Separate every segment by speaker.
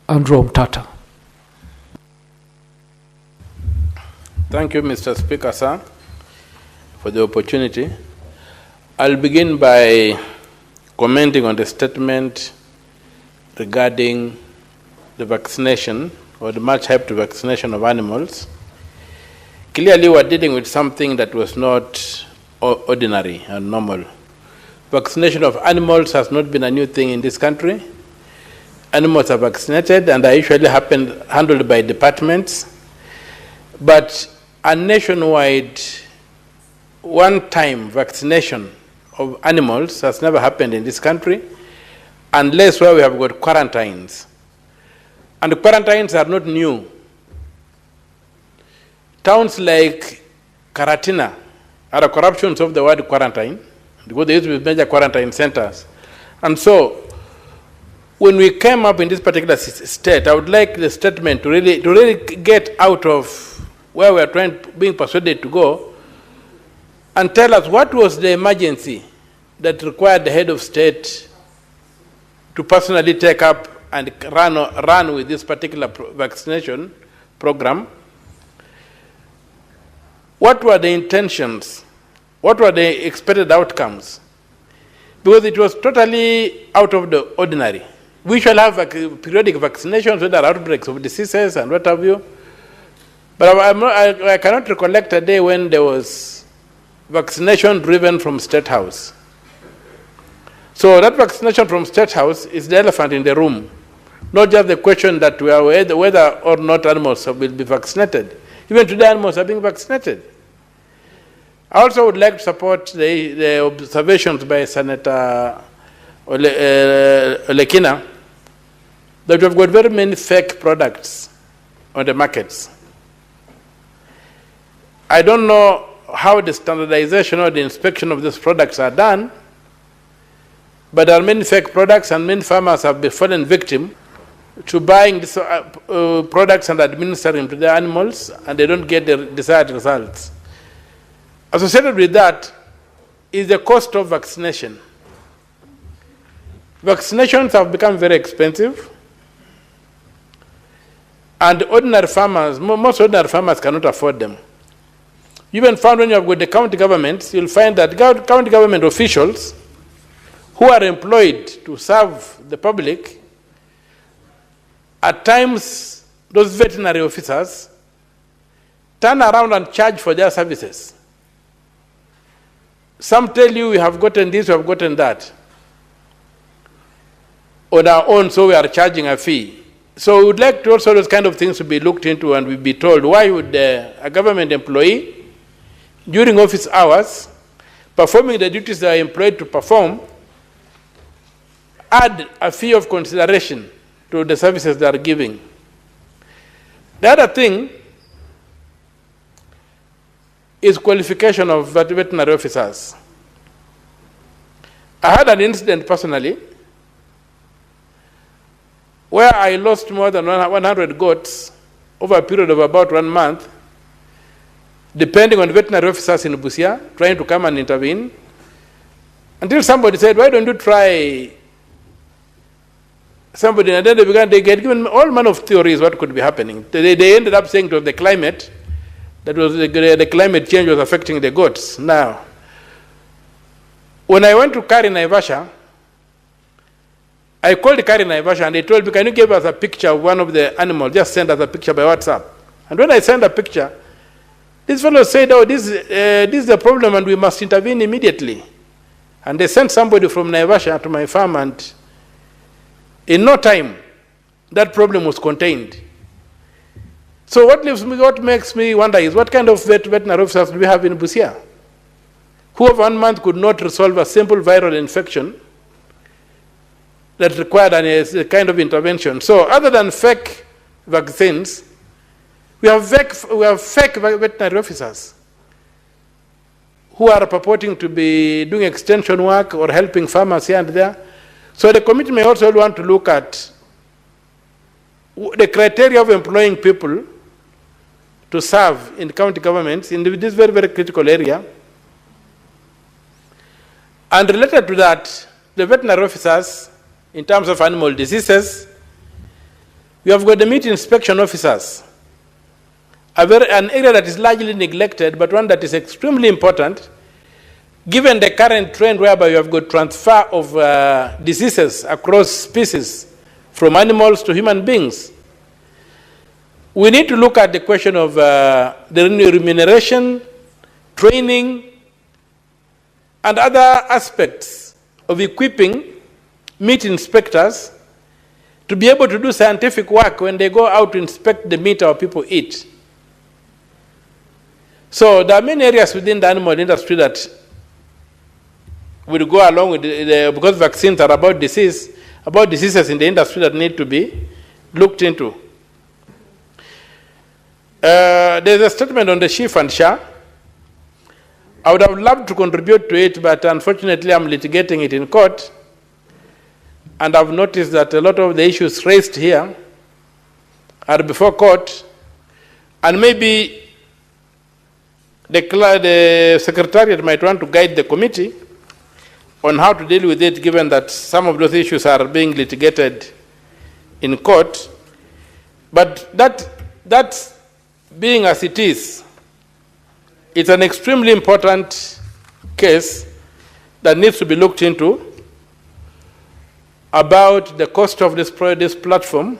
Speaker 1: Andrew Omtatah.
Speaker 2: Thank you, Mr. Speaker, sir, for the opportunity. I'll begin by commenting on the statement regarding the vaccination or the much hyped vaccination of animals. Clearly, we're dealing with something that was not ordinary and normal. Vaccination of animals has not been a new thing in this country. Animals are vaccinated and are usually handled by departments. But a nationwide, one-time vaccination of animals has never happened in this country, unless where we have got quarantines. And the quarantines are not new. Towns like Karatina are a corruption of the word quarantine, because they used to be major quarantine centers. And so, when we came up in this particular state, I would like the statement to really get out of where we are being persuaded to go, and tell us what was the emergency that required the head of state to personally take up and run with this particular vaccination program. What were the intentions? What were the expected outcomes? Because it was totally out of the ordinary. We shall have periodic vaccinations when there are outbreaks of diseases and what have you. But I cannot recollect a day when there was vaccination driven from State House. So that vaccination from State House is the elephant in the room, not just the question that we are whether or not animals will be vaccinated. Even today, animals are being vaccinated. I also would like to support the observations by Senator Olekina that we've got very many fake products on the markets. I don't know how the standardization or the inspection of these products are done, but there are many fake products, and many farmers have fallen victim to buying these products and administering to their animals, and they don't get the desired results. Associated with that is the cost of vaccination. Vaccinations have become very expensive, and ordinary farmers, most ordinary farmers cannot afford them. You even found when you have got the county governments, you'll find that county government officials who are employed to serve the public, at times those veterinary officers turn around and charge for their services. Some tell you we have gotten this, we have gotten that on our own, so we are charging a fee. So we would like to also those kind of things to be looked into, and we be told why would a government employee during office hours, performing the duties they are employed to perform, add a fee of consideration to the services they are giving. The other thing is qualification of veterinary officers. I had an incident personally where I lost more than 100 goats over a period of about 1 month, depending on veterinary officers in Busia trying to come and intervene, until somebody said, why don't you try somebody, and then they get given all manner of theories what could be happening. They ended up saying it was the climate, that was the climate change was affecting the goats. Now, when I went to Kari Naivasha, I called Kari Naivasha and they told me, can you give us a picture of one of the animals? Just send us a picture by WhatsApp. And when I sent a picture, this fellow said, oh, this is the problem and we must intervene immediately. And they sent somebody from Naivasha to my farm, and in no time, that problem was contained. So what makes me wonder is, what kind of veterinary officers do we have in Busia, who of 1 month could not resolve a simple viral infection that required a kind of intervention? So other than fake vaccines, we have fake veterinary officers who are purporting to be doing extension work or helping farmers here and there. So the committee may also want to look at the criteria of employing people to serve in county governments in this very, very critical area. And related to that, the veterinary officers, in terms of animal diseases, We have got the meat inspection officers, an area that is largely neglected, but one that is extremely important, given the current trend whereby you have got transfer of diseases across species from animals to human beings. We need to look at the question of the remuneration, training, and other aspects of equipping meat inspectors to be able to do scientific work when they go out to inspect the meat our people eat. So there are many areas within the animal industry that will go along with because vaccines are about diseases in the industry that need to be looked into. There's a statement on the SHIF and SHA. I would have loved to contribute to it, but unfortunately I'm litigating it in court. And I've noticed that a lot of the issues raised here are before court, and maybe the Secretariat might want to guide the committee on how to deal with it, given that some of those issues are being litigated in court. But that being as it is, it's an extremely important case that needs to be looked into about the cost of this platform,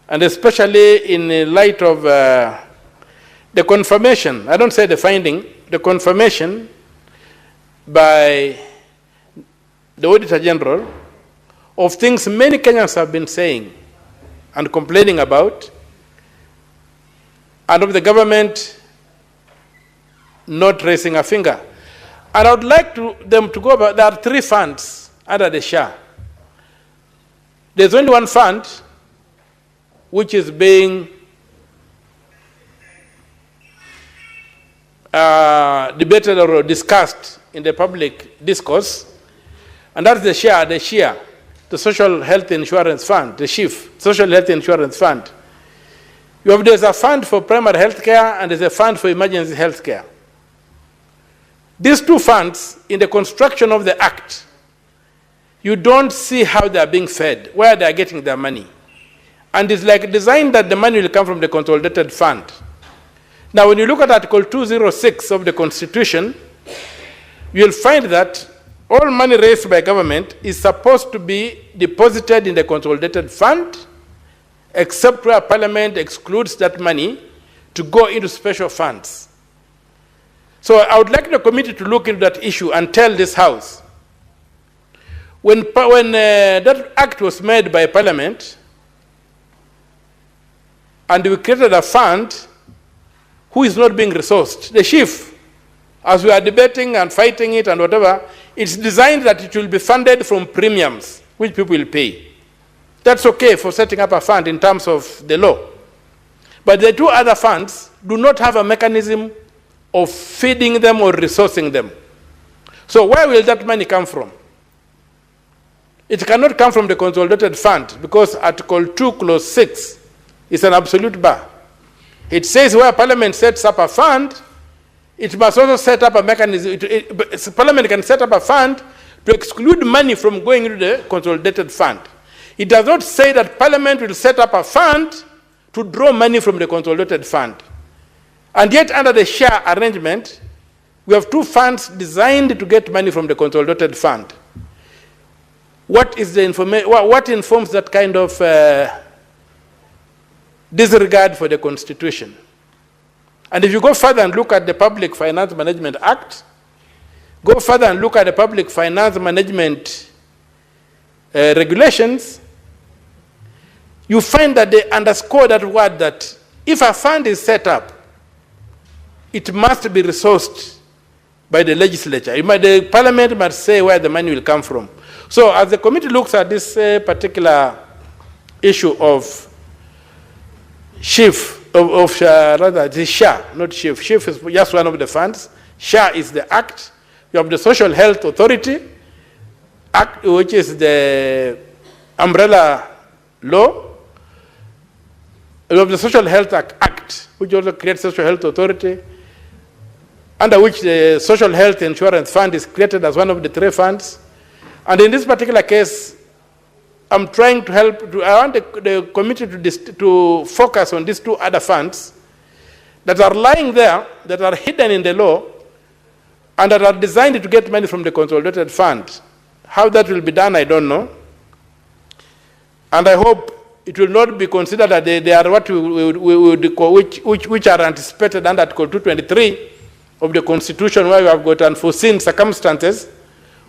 Speaker 2: and especially in light of the confirmation, I don't say the finding, the confirmation by the Auditor General of things many Kenyans have been saying and complaining about, and of the government not raising a finger. And I would like them to go about, there are 3 funds under the SHA. There's only one fund which is being debated or discussed in the public discourse, and that's the SHA, the Social Health Insurance Fund, the SHIF, Social Health Insurance Fund. There's a fund for primary health care and there's a fund for emergency health care. These 2 funds, in the construction of the Act, you don't see how they are being fed, where they are getting their money. And it's like designed that the money will come from the consolidated fund. Now, when you look at Article 206 of the Constitution, you'll find that all money raised by government is supposed to be deposited in the consolidated fund, except where Parliament excludes that money to go into special funds. So I would like the committee to look into that issue and tell this House, when that act was made by Parliament, and we created a fund, who is not being resourced? The SHIF, as we are debating and fighting it and whatever, it's designed that it will be funded from premiums, which people will pay. That's okay for setting up a fund in terms of the law. But the 2 other funds do not have a mechanism of feeding them or resourcing them. So where will that money come from? It cannot come from the consolidated fund, because Article 2, Clause 6 is an absolute bar. It says where Parliament sets up a fund, it must also set up a mechanism. Parliament can set up a fund to exclude money from going into the consolidated fund. It does not say that Parliament will set up a fund to draw money from the consolidated fund. And yet, under the SHA arrangement, we have 2 funds designed to get money from the consolidated fund. What is the information? What informs that kind of disregard for the Constitution? And if you go further and look at the Public Finance Management Act, go further and look at the Public Finance Management regulations, you find that they underscore that word, that if a fund is set up, it must be resourced by the legislature. The Parliament must say where the money will come from. So as the committee looks at this particular issue of SHIF, rather the SHA, not SHIF. SHIF is just one of the funds. SHA is the act. You have the Social Health Authority Act, which is the umbrella law. You have the Social Health Act, which also creates Social Health Authority, under which the Social Health Insurance Fund is created as one of the 3 funds. And in this particular case, I'm trying to help. I want the committee to focus on these two other funds that are lying there, that are hidden in the law, and that are designed to get money from the consolidated fund. How that will be done, I don't know. And I hope it will not be considered that they are what we would call, which are anticipated under Article 223 of the Constitution, where we have got unforeseen circumstances,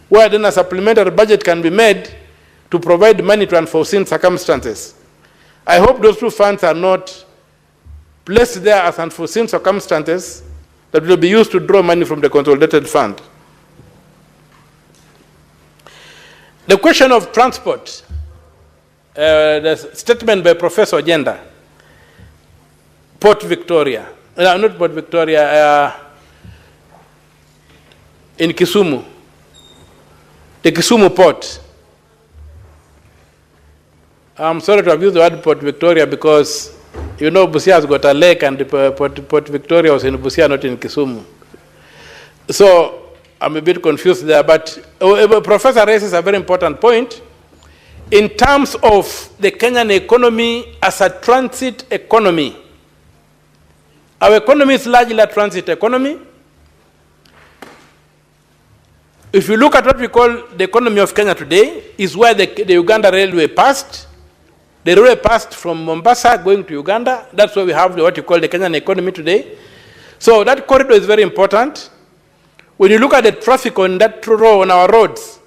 Speaker 2: where then a supplementary budget can be made to provide money to unforeseen circumstances. I hope those two funds are not placed there as unforeseen circumstances that will be used to draw money from the consolidated fund. The question of transport, the statement by Professor Agenda, Port Victoria, not Port Victoria, in Kisumu, the Kisumu port. I'm sorry to have used the word Port Victoria because, you know, Busia has got a lake and the Port Victoria was in Busia, not in Kisumu. So I'm a bit confused there, but Professor raises a very important point in terms of the Kenyan economy as a transit economy. Our economy is largely a transit economy. If you look at what we call the economy of Kenya today, is where the Uganda Railway passed. The railway passed from Mombasa going to Uganda. That's where we have what you call the Kenyan economy today. So that corridor is very important. When you look at the traffic on that road, on our roads,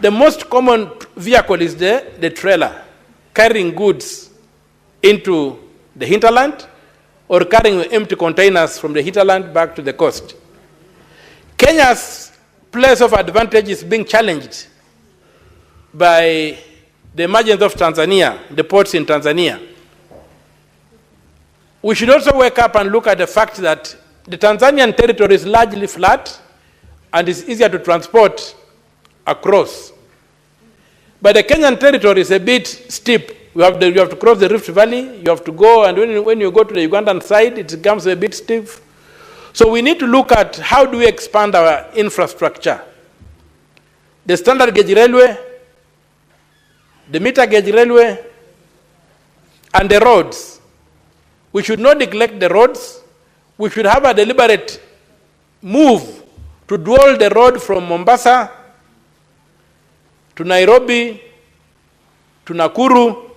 Speaker 2: the most common vehicle is the trailer, carrying goods into the hinterland or carrying empty containers from the hinterland back to the coast. Kenya's place of advantage is being challenged by the emergence of Tanzania, the ports in Tanzania. We should also wake up and look at the fact that the Tanzanian territory is largely flat and is easier to transport across. But the Kenyan territory is a bit steep. You have to cross the Rift Valley, you have to go, and when you go to the Ugandan side, it becomes a bit steep. So we need to look at how do we expand our infrastructure. The standard gauge railway, the meter gauge railway, and the roads. We should not neglect the roads. We should have a deliberate move to dual the road from Mombasa to Nairobi to Nakuru,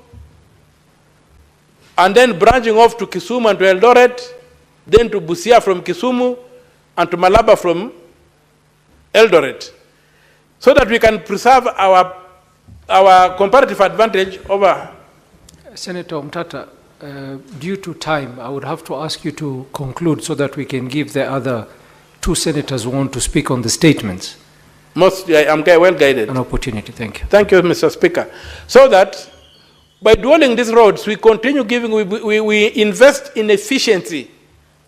Speaker 2: and then branching off to Kisumu and to Eldoret, then to Busia from Kisumu, and to Malaba from Eldoret, so that we can preserve our comparative advantage over.
Speaker 1: Senator Omtatah, due to time, I would have to ask you to conclude so that we can give the other two senators who want to speak on the statements.
Speaker 2: I'm well guided.
Speaker 1: An opportunity, thank you.
Speaker 2: Thank you, Mr. Speaker. So that by dualing these roads, we continue giving, we invest in efficiency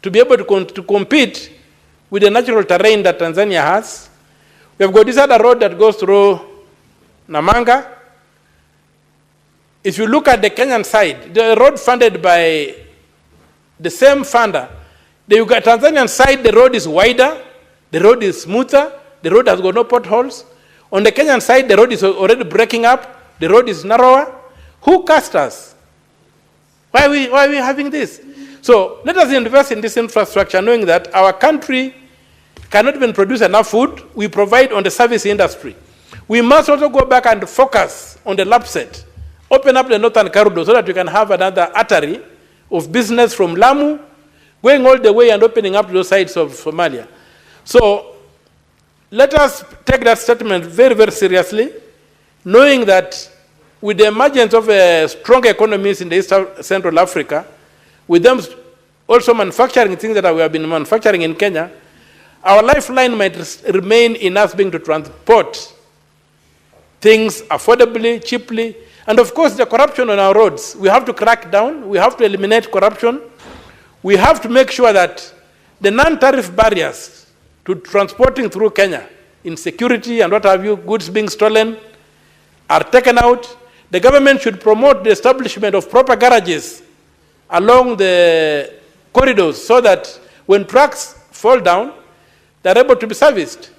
Speaker 2: to be able to compete with the natural terrain that Tanzania has. We have got this other road that goes through Namanga. If you look at the Kenyan side, the road funded by the same funder, the Tanzanian side, the road is wider, the road is smoother, the road has got no potholes. On the Kenyan side, the road is already breaking up, the road is narrower. Who cast us? Why are we having this? So let us invest in this infrastructure, knowing that our country cannot even produce enough food. We provide on the service industry. We must also go back and focus on the LAPSET. Open up the northern corridor so that we can have another artery of business from Lamu, going all the way and opening up those sides of Somalia. So let us take that statement very, very seriously, knowing that with the emergence of strong economies in the East Central Africa, with them also manufacturing things that we have been manufacturing in Kenya, our lifeline might remain in us being to transport things affordably, cheaply, and of course the corruption on our roads. We have to crack down, we have to eliminate corruption, we have to make sure that the non-tariff barriers to transporting through Kenya, insecurity and what have you, goods being stolen, are taken out. The government should promote the establishment of proper garages along the corridors so that when trucks fall down, they're able to be serviced.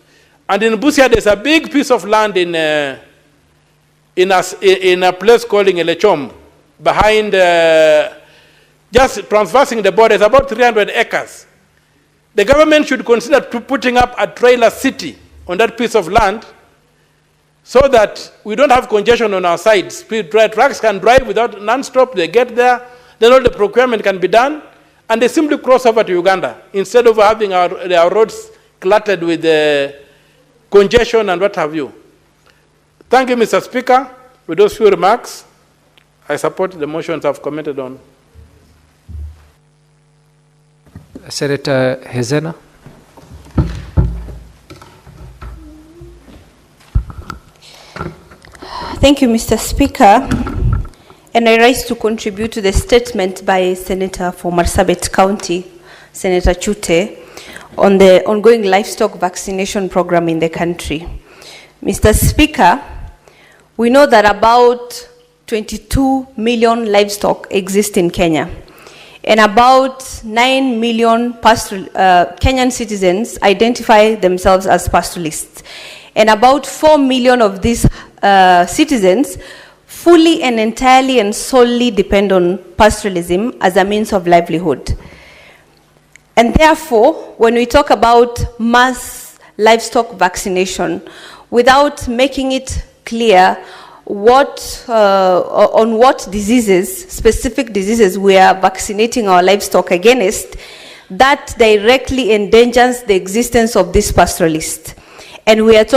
Speaker 2: And in Busia, there's a big piece of land in in a place called Lechom, behind, just transversing the border, it's about 300 acres. The government should consider putting up a trailer city on that piece of land so that we don't have congestion on our sides. Trucks can drive without non-stop, they get there, then all the procurement can be done, and they simply cross over to Uganda instead of having our roads cluttered with congestion and what have you. Thank you, Mr. Speaker. With those few remarks, I support the motions I've commented on.
Speaker 1: Senator Hezena.
Speaker 3: Thank you, Mr. Speaker. And I rise to contribute to the statement by Senator for Marsabit County, Senator Chute, on the ongoing livestock vaccination program in the country. Mr. Speaker, we know that about 22 million livestock exist in Kenya, and about 9 million Kenyan citizens identify themselves as pastoralists. And about 4 million of these citizens fully and entirely and solely depend on pastoralism as a means of livelihood. And therefore, when we talk about mass livestock vaccination, without making it clear on what diseases, specific diseases, we are vaccinating our livestock against, that directly endangers the existence of this pastoralist. And we are